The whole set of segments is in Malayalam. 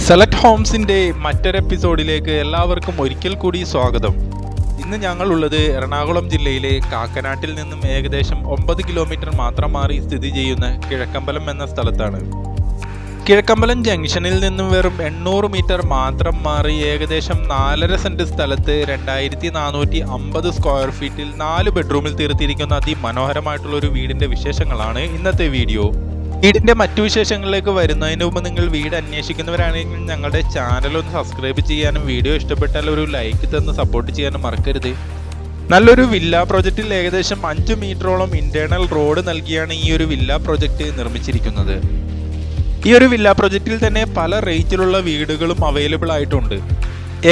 സെലക്ട് ഹോംസിൻ്റെ മറ്റൊരു എപ്പിസോഡിലേക്ക് എല്ലാവർക്കും ഒരിക്കൽ കൂടി സ്വാഗതം. ഇന്ന് ഞങ്ങളുള്ളത് എറണാകുളം ജില്ലയിലെ കാക്കനാട്ടിൽ നിന്നും ഏകദേശം 9 കിലോമീറ്റർ മാത്രം മാറി സ്ഥിതി ചെയ്യുന്ന കിഴക്കമ്പലം എന്ന സ്ഥലത്താണ്. കിഴക്കമ്പലം ജംഗ്ഷനിൽ നിന്നും വെറും 800 മീറ്റർ മാത്രം മാറി ഏകദേശം 4.5 സെന്റ് സ്ഥലത്ത് 2450 സ്ക്വയർ ഫീറ്റിൽ 4 ബെഡ്റൂമിൽ തീർത്തിരിക്കുന്ന അതിമനോഹരമായിട്ടുള്ള ഒരു വീടിന്റെ വിശേഷങ്ങളാണ് ഇന്നത്തെ വീഡിയോ. വീടിന്റെ മറ്റു വിശേഷങ്ങളിലേക്ക് വരുന്നതിന് മുമ്പ് നിങ്ങൾ വീട് അന്വേഷിക്കുന്നവരാണെങ്കിൽ ഞങ്ങളുടെ ചാനൽ ഒന്ന് സബ്സ്ക്രൈബ് ചെയ്യാനും വീഡിയോ ഇഷ്ടപ്പെട്ടാൽ ഒരു ലൈക്ക് തന്ന് സപ്പോർട്ട് ചെയ്യാനും മറക്കരുത്. നല്ലൊരു വില്ല പ്രോജക്റ്റിൽ ഏകദേശം 5 മീറ്ററോളം ഇന്റേണൽ റോഡ് നൽകിയാണ് ഈ ഒരു വില്ല പ്രോജക്റ്റ് നിർമ്മിച്ചിരിക്കുന്നത്. ഈ ഒരു വില്ല പ്രോജക്റ്റിൽ തന്നെ പല റേറ്റിലുള്ള വീടുകളും അവൈലബിൾ ആയിട്ടുണ്ട്.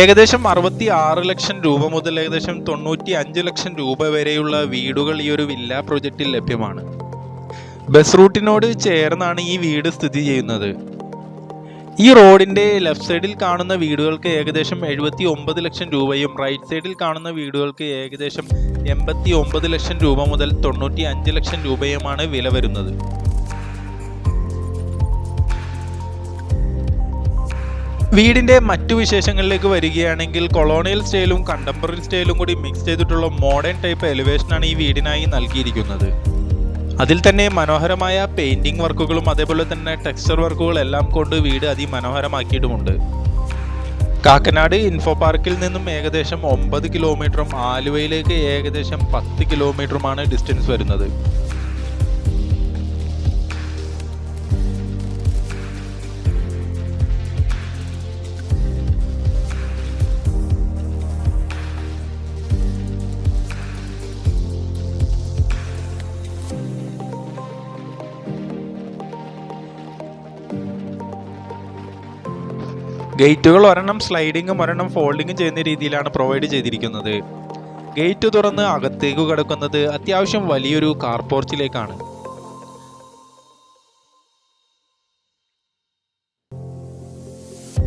ഏകദേശം 66 ലക്ഷം രൂപ മുതൽ ഏകദേശം 95 ലക്ഷം രൂപ വരെയുള്ള വീടുകൾ ഈ ഒരു വില്ല പ്രോജക്റ്റിൽ ലഭ്യമാണ്. ബസ് റൂട്ടിനോട് ചേർന്നാണ് ഈ വീട് സ്ഥിതി ചെയ്യുന്നത്. ഈ റോഡിന്റെ ലെഫ്റ്റ് സൈഡിൽ കാണുന്ന വീടുകൾക്ക് ഏകദേശം 79 ലക്ഷം രൂപയും റൈറ്റ് സൈഡിൽ കാണുന്ന വീടുകൾക്ക് ഏകദേശം 89 ലക്ഷം രൂപ മുതൽ 95 ലക്ഷം രൂപയുമാണ് വില വരുന്നത്. വീടിന്റെ മറ്റു വിശേഷങ്ങളിലേക്ക് വരികയാണെങ്കിൽ കൊളോണിയൽ സ്റ്റൈലും കണ്ടംപററി സ്റ്റൈലും കൂടി മിക്സ് ചെയ്തിട്ടുള്ള മോഡേൺ ടൈപ്പ് എലിവേഷനാണ് ഈ വീടിനായി നൽകിയിരിക്കുന്നത്. അതിൽ തന്നെ മനോഹരമായ പെയിന്റിംഗ് വർക്കുകളും അതേപോലെ തന്നെ ടെക്സ്ചർ വർക്കുകൾ എല്ലാം കൊണ്ട് വീട് അതിമനോഹരമാക്കിയിട്ടുമുണ്ട്. കാക്കനാട് ഇൻഫോ പാർക്കിൽ നിന്നും ഏകദേശം 9 കിലോമീറ്ററും ആലുവയിലേക്ക് ഏകദേശം 10 കിലോമീറ്ററുമാണ് ഡിസ്റ്റൻസ് വരുന്നത്. ഗേറ്റുകൾ ഒരെണ്ണം സ്ലൈഡിങ്ങും ഒരെണ്ണം ഫോൾഡിങ്ങും ചെയ്യുന്ന രീതിയിലാണ് പ്രൊവൈഡ് ചെയ്തിരിക്കുന്നത്. ഗേറ്റ് തുറന്ന് അകത്തേക്ക് കടക്കുന്നത് അത്യാവശ്യം വലിയൊരു കാർ പോർച്ചിലേക്കാണ്.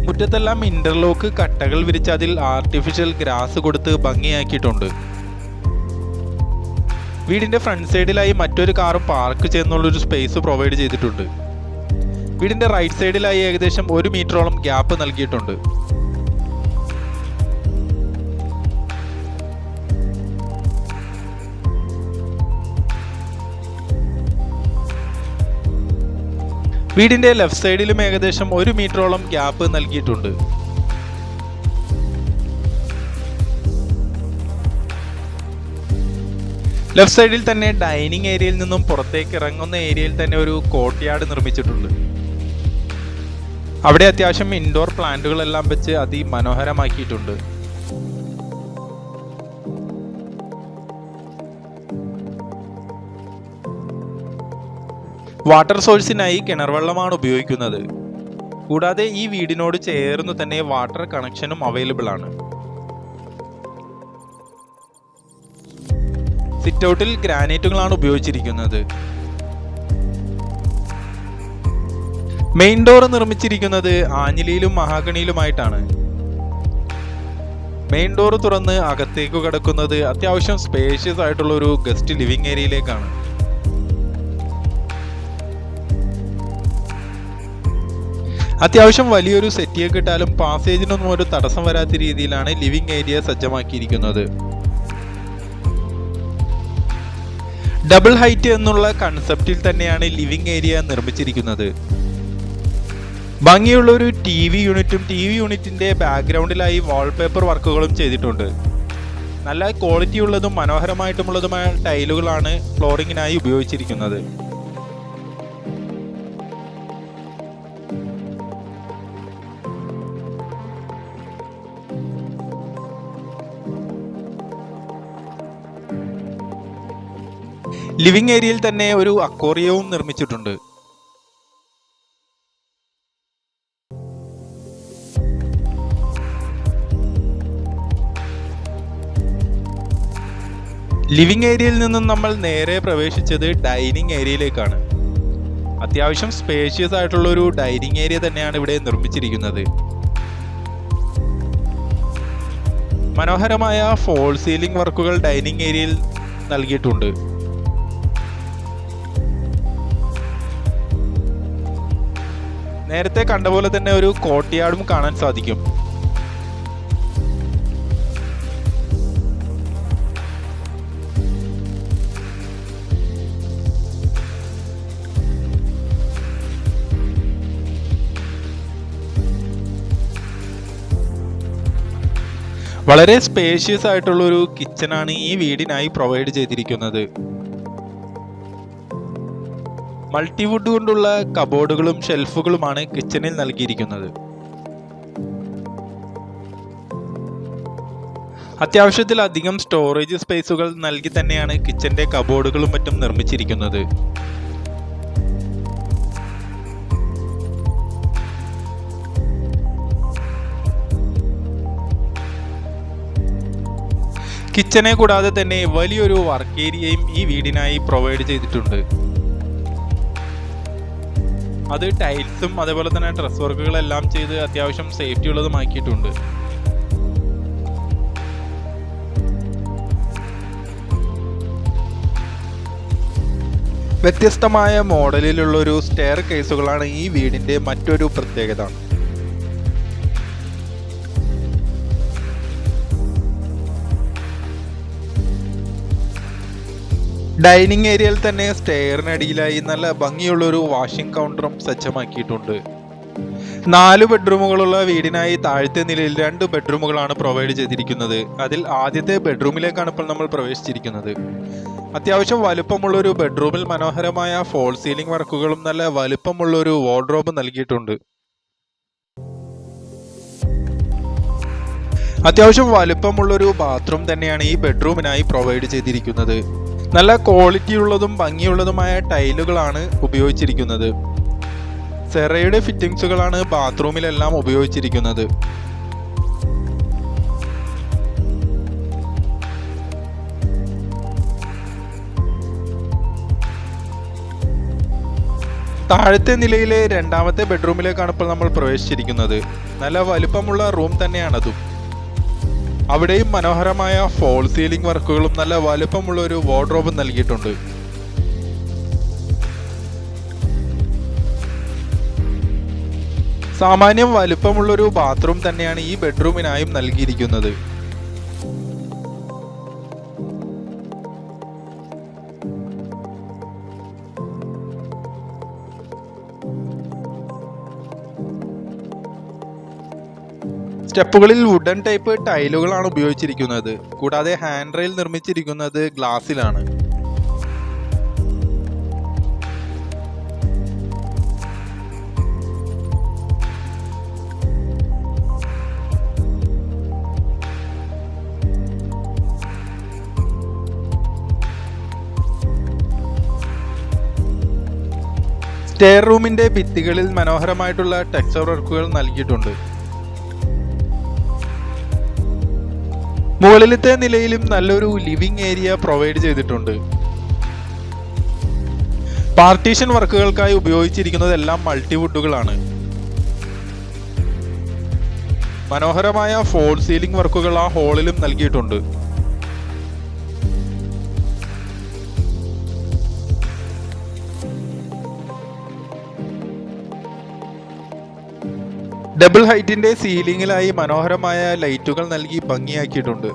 മുറ്റത്തെല്ലാം ഇന്റർലോക്ക് കട്ടകൾ വിരിച്ച് അതിൽ ആർട്ടിഫിഷ്യൽ ഗ്രാസ് കൊടുത്ത് ഭംഗിയാക്കിയിട്ടുണ്ട്. വീടിന്റെ ഫ്രണ്ട് സൈഡിലായി മറ്റൊരു കാറും പാർക്ക് ചെയ്യുന്നുള്ളൊരു സ്പേസ് പ്രൊവൈഡ് ചെയ്തിട്ടുണ്ട്. വീടിന്റെ റൈറ്റ് സൈഡിലായി ഏകദേശം 1 മീറ്ററോളം ഗ്യാപ്പ് നൽകിയിട്ടുണ്ട്. വീടിന്റെ ലെഫ്റ്റ് സൈഡിലും ഏകദേശം 1 മീറ്ററോളം ഗ്യാപ്പ് നൽകിയിട്ടുണ്ട്. ലെഫ്റ്റ് സൈഡിൽ തന്നെ ഡൈനിങ് ഏരിയയിൽ നിന്നും പുറത്തേക്ക് ഇറങ്ങുന്ന ഏരിയയിൽ തന്നെ ഒരു കോർട്ട്യാർഡ് നിർമ്മിച്ചിട്ടുണ്ട്. അവിടെ അത്യാവശ്യം ഇൻഡോർ പ്ലാന്റുകളെല്ലാം വെച്ച് അതിമനോഹരമാക്കിയിട്ടുണ്ട്. വാട്ടർ സോഴ്സിനായി കിണർ വെള്ളമാണ് ഉപയോഗിക്കുന്നത്. കൂടാതെ ഈ വീടിനോട് ചേർന്ന് തന്നെ വാട്ടർ കണക്ഷനും അവൈലബിൾ ആണ്. സിറ്റ് ഔട്ടിൽ ഗ്രാനൈറ്റുകളാണ് ഉപയോഗിച്ചിരിക്കുന്നത്. മെയിൻ ഡോർ നിർമ്മിച്ചിരിക്കുന്നത് ആഞ്ഞിലിയിലും മഹാഗണിയിലുമായിട്ടാണ്. മെയിൻ ഡോർ തുറന്ന് അകത്തേക്ക് കടക്കുന്നത് അത്യാവശ്യം സ്പേഷ്യസ് ആയിട്ടുള്ള ഒരു ഗസ്റ്റ് ലിവിംഗ് ഏരിയയിലേക്കാണ്. അത്യാവശ്യം വലിയൊരു സെറ്റിയൊക്കെ ഇട്ടാലും പാസേജിനൊന്നും ഒരു തടസ്സം വരാത്ത രീതിയിലാണ് ലിവിംഗ് ഏരിയ സജ്ജമാക്കിയിരിക്കുന്നത്. ഡബിൾ ഹൈറ്റ് എന്നുള്ള കൺസെപ്റ്റിൽ തന്നെയാണ് ലിവിംഗ് ഏരിയ നിർമ്മിച്ചിരിക്കുന്നത്. ഭംഗിയുള്ള ഒരു TV യൂണിറ്റും TV യൂണിറ്റിന്റെ ബാക്ക്ഗ്രൗണ്ടിലായി വാൾപേപ്പർ വർക്കുകളും ചെയ്തിട്ടുണ്ട്. നല്ല ക്വാളിറ്റി ഉള്ളതും മനോഹരമായിട്ടുള്ളതുമായ ടൈലുകളാണ് ഫ്ലോറിങ്ങിനായി ഉപയോഗിച്ചിരിക്കുന്നത്. ലിവിംഗ് ഏരിയയിൽ തന്നെ ഒരു അക്വേറിയവും നിർമ്മിച്ചിട്ടുണ്ട്. ലിവിംഗ് ഏരിയയിൽ നിന്നും നമ്മൾ നേരെ പ്രവേശിച്ചത് ഡൈനിങ് ഏരിയയിലേക്കാണ്. അത്യാവശ്യം സ്പേഷ്യസ് ആയിട്ടുള്ള ഒരു ഡൈനിങ് ഏരിയ തന്നെയാണ് ഇവിടെ നിർമ്മിച്ചിരിക്കുന്നത്. മനോഹരമായ ഫോൾ സീലിംഗ് വർക്കുകൾ ഡൈനിങ് ഏരിയയിൽ നൽകിയിട്ടുണ്ട്. നേരത്തെ കണ്ട പോലെ തന്നെ ഒരു കോർട്ട്യാർഡും കാണാൻ സാധിക്കും. വളരെ സ്പേഷ്യസ് ആയിട്ടുള്ള ഒരു കിച്ചണാണ് ഈ വീടിനായി പ്രൊവൈഡ് ചെയ്തിരിക്കുന്നത്. മൾട്ടിവുഡ് കൊണ്ടുള്ള കബോർഡുകളും ഷെൽഫുകളുമാണ് കിച്ചണിൽ നൽകിയിരിക്കുന്നത്. അത്യാവശ്യത്തിലധികം സ്റ്റോറേജ് സ്പേസുകൾ നൽകി തന്നെയാണ് കിച്ചന്റെ കബോർഡുകളും മറ്റും നിർമ്മിച്ചിരിക്കുന്നത്. കിച്ചനെ കൂടാതെ തന്നെ വലിയൊരു വർക്ക് ഏരിയയും ഈ വീടിനായി പ്രൊവൈഡ് ചെയ്തിട്ടുണ്ട്. അത് ടൈൽസും അതേപോലെ തന്നെ ഡ്രസ് വർക്കുകളെല്ലാം ചെയ്ത് അത്യാവശ്യം സേഫ്റ്റി ഉള്ളതുമാക്കിയിട്ടുണ്ട്. വ്യത്യസ്തമായ മോഡലിലുള്ള ഒരു സ്റ്റെയർ കേസുകളാണ് ഈ വീടിന്റെ മറ്റൊരു പ്രത്യേകത. ഡൈനിങ് ഏരിയയിൽ തന്നെ സ്റ്റെയറിനടിയിലായി നല്ല ഭംഗിയുള്ള ഒരു വാഷിംഗ് കൗണ്ടറും സജ്ജമാക്കിയിട്ടുണ്ട്. 4 ബെഡ്റൂമുകളുള്ള വീടിനായി താഴത്തെ നിലയിൽ 2 ബെഡ്റൂമുകളാണ് പ്രൊവൈഡ് ചെയ്തിരിക്കുന്നത്. അതിൽ ആദ്യത്തെ ബെഡ്റൂമിലേക്കാണ് ഇപ്പോൾ നമ്മൾ പ്രവേശിച്ചിരിക്കുന്നത്. അത്യാവശ്യം വലുപ്പമുള്ള ഒരു ബെഡ്റൂമിൽ മനോഹരമായ ഫോൾ സീലിംഗ് വർക്കുകളും നല്ല വലുപ്പമുള്ള ഒരു വാർഡ്രോബ് നൽകിയിട്ടുണ്ട്. അത്യാവശ്യം വലുപ്പമുള്ള ഒരു ബാത്റൂം തന്നെയാണ് ഈ ബെഡ്റൂമിനായി പ്രൊവൈഡ് ചെയ്തിരിക്കുന്നത്. നല്ല ക്വാളിറ്റിയുള്ളതും ഭംഗിയുള്ളതുമായ ടൈലുകളാണ് ഉപയോഗിച്ചിരിക്കുന്നത്. സെറയുടെ ഫിറ്റിംഗ്സുകളാണ് ബാത്റൂമിലെല്ലാം ഉപയോഗിച്ചിരിക്കുന്നത്. താഴത്തെ നിലയിലെ 2ാമത്തെ ബെഡ്റൂമിലേക്കാണ് ഇപ്പോൾ നമ്മൾ പ്രവേശിച്ചിരിക്കുന്നത്. നല്ല വലുപ്പമുള്ള റൂം തന്നെയാണതും. അവിടെയും മനോഹരമായ ഫോൾ സീലിംഗ് വർക്കുകളും നല്ല വലുപ്പമുള്ള ഒരു വാർഡ്രോബും നൽകിയിട്ടുണ്ട്. സാമാന്യം വലുപ്പമുള്ള ഒരു ബാത്റൂം തന്നെയാണ് ഈ ബെഡ്റൂമിനായും നൽകിയിരിക്കുന്നത്. സ്റ്റെപ്പുകളിൽ വുഡൻ ടൈപ്പ് ടൈലുകളാണ് ഉപയോഗിച്ചിരിക്കുന്നത്. കൂടാതെ ഹാൻഡ് റെയിൽ നിർമ്മിച്ചിരിക്കുന്നത് ഗ്ലാസിലാണ്. സ്റ്റെയർ റൂമിന്റെ ഭിത്തികളിൽ മനോഹരമായിട്ടുള്ള ടെക്സ്ചർ വർക്കുകൾ നൽകിയിട്ടുണ്ട്. മുകളിലത്തെ നിലയിലും നല്ലൊരു ലിവിംഗ് ഏരിയ പ്രൊവൈഡ് ചെയ്തിട്ടുണ്ട്. പാർട്ടീഷൻ വർക്കുകൾക്കായി ഉപയോഗിച്ചിരിക്കുന്നതെല്ലാം മൾട്ടിവുഡുകളാണ്. മനോഹരമായ ഫോൾ സീലിംഗ് വർക്കുകൾ ആ ഹോളിലും നൽകിയിട്ടുണ്ട്. ഡബിൾ ഹൈറ്റിന്റെ സീലിംഗിലായി മനോഹരമായ ലൈറ്റുകൾ നൽകി ഭംഗിയാക്കിയിട്ടുണ്ട്.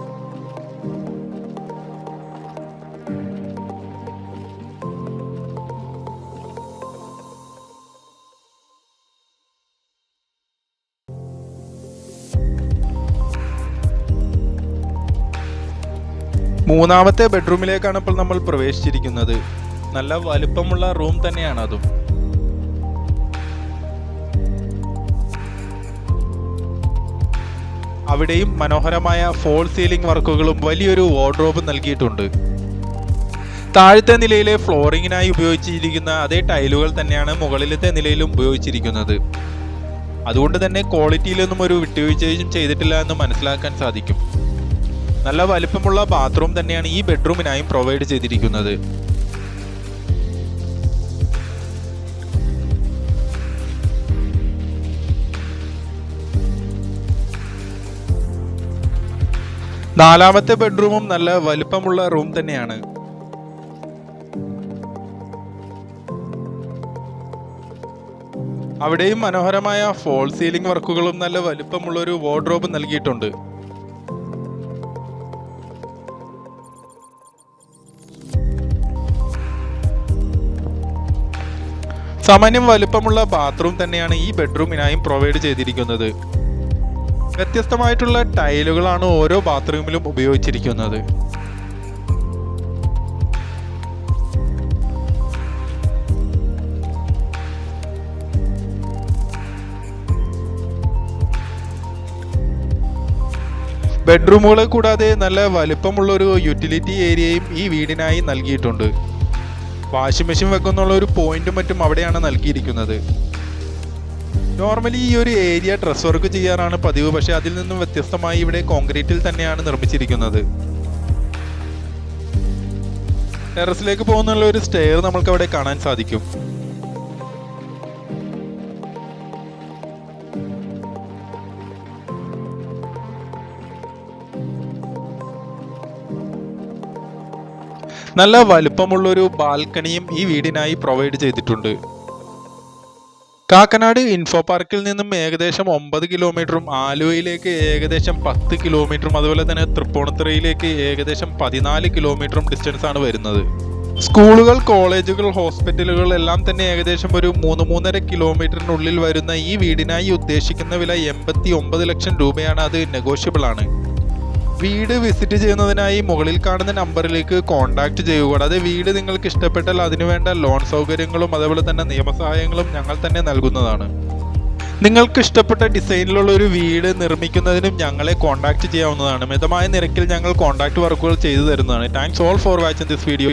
മൂന്നാമത്തെ ബെഡ്റൂമിലേക്കാണ് ഇപ്പോൾ നമ്മൾ പ്രവേശിച്ചിരിക്കുന്നത്. നല്ല വലുപ്പമുള്ള റൂം തന്നെയാണ് അതും. അവിടെയും മനോഹരമായ ഫോൾ സീലിംഗ് വർക്കുകളും വലിയൊരു വാർഡ്രോബ് നൽകിയിട്ടുണ്ട്. താഴത്തെ നിലയിലെ ഫ്ലോറിങ്ങിനായി ഉപയോഗിച്ചിരിക്കുന്ന അതേ ടൈലുകൾ തന്നെയാണ് മുകളിലത്തെ നിലയിലും ഉപയോഗിച്ചിരിക്കുന്നത്. അതുകൊണ്ട് തന്നെ ക്വാളിറ്റിയിലൊന്നും ഒരു വിട്ടുവീഴ്ചയും ചെയ്തിട്ടില്ല എന്ന് മനസ്സിലാക്കാൻ സാധിക്കും. നല്ല വലിപ്പമുള്ള ബാത്റൂം തന്നെയാണ് ഈ ബെഡ്റൂമിനായും പ്രൊവൈഡ് ചെയ്തിരിക്കുന്നത്. നാലാമത്തെ ബെഡ്റൂമും നല്ല വലുപ്പമുള്ള റൂം തന്നെയാണ്. അവിടെയും മനോഹരമായ ഫോൾ സീലിംഗ് വർക്കുകളും നല്ല വലുപ്പമുള്ള ഒരു വാർഡ്രോബ് നൽകിയിട്ടുണ്ട്. സാമാന്യം വലുപ്പമുള്ള ബാത്റൂം തന്നെയാണ് ഈ ബെഡ്റൂമിനായും പ്രൊവൈഡ് ചെയ്തിരിക്കുന്നത്. വ്യത്യസ്തമായിട്ടുള്ള ടൈലുകളാണ് ഓരോ ബാത്റൂമിലും ഉപയോഗിച്ചിരിക്കുന്നത്. ബെഡ്റൂമുകളെ കൂടാതെ നല്ല വലുപ്പമുള്ളൊരു യൂട്ടിലിറ്റി ഏരിയയും ഈ വീടിനായി നൽകിയിട്ടുണ്ട്. വാഷിംഗ് മെഷീൻ വെക്കുന്നുള്ള ഒരു പോയിന്റും മറ്റും അവിടെയാണ് നൽകിയിരിക്കുന്നത്. നോർമലി ഈ ഒരു ഏരിയ ഡ്രസ് വർക്ക് ചെയ്യാറാണ് പതിവ്, പക്ഷെ അതിൽ നിന്നും വ്യത്യസ്തമായി ഇവിടെ കോൺക്രീറ്റിൽ തന്നെയാണ് നിർമ്മിച്ചിരിക്കുന്നത്. ടെറസിലേക്ക് പോകുന്നുള്ള ഒരു സ്റ്റെയർ നമുക്ക് അവിടെ കാണാൻ സാധിക്കും. നല്ല വലുപ്പമുള്ളൊരു ബാൽക്കണിയും ഈ വീടിനായി പ്രൊവൈഡ് ചെയ്തിട്ടുണ്ട്. കാക്കനാട് ഇൻഫോ പാർക്കിൽ നിന്നും ഏകദേശം 9 കിലോമീറ്ററും ആലുവയിലേക്ക് ഏകദേശം 10 കിലോമീറ്ററും അതുപോലെ തന്നെ തൃപ്പൂണിത്തുറയിലേക്ക് ഏകദേശം 14 കിലോമീറ്ററും ഡിസ്റ്റൻസ് ആണ് വരുന്നത്. സ്കൂളുകൾ, കോളേജുകൾ, ഹോസ്പിറ്റലുകൾ എല്ലാം തന്നെ ഏകദേശം ഒരു 3-3.5 കിലോമീറ്ററിനുള്ളിൽ വരുന്ന ഈ വീടിനായി ഉദ്ദേശിക്കുന്ന വില 89 ലക്ഷം രൂപയാണ്. അത് നെഗോഷ്യബിൾ ആണ്. വീട് വിസിറ്റ് ചെയ്യുന്നതിനായി മുകളിൽ കാണുന്ന നമ്പറിലേക്ക് കോൺടാക്ട് ചെയ്യുക. കൂടാതെ വീട് നിങ്ങൾക്ക് ഇഷ്ടപ്പെട്ടാൽ അതിനുവേണ്ട ലോൺ സൗകര്യങ്ങളും അതേപോലെ തന്നെ നിയമസഹായങ്ങളും ഞങ്ങൾ തന്നെ നൽകുന്നതാണ്. നിങ്ങൾക്ക് ഇഷ്ടപ്പെട്ട ഡിസൈനിലുള്ള ഒരു വീട് നിർമ്മിക്കുന്നതിനും ഞങ്ങളെ കോൺടാക്ട് ചെയ്യാവുന്നതാണ്. മിതമായ നിരക്കിൽ ഞങ്ങൾ കോൺട്രാക്ട് വർക്കുകൾ ചെയ്തു തരുന്നതാണ്. Thanks all for watching this video.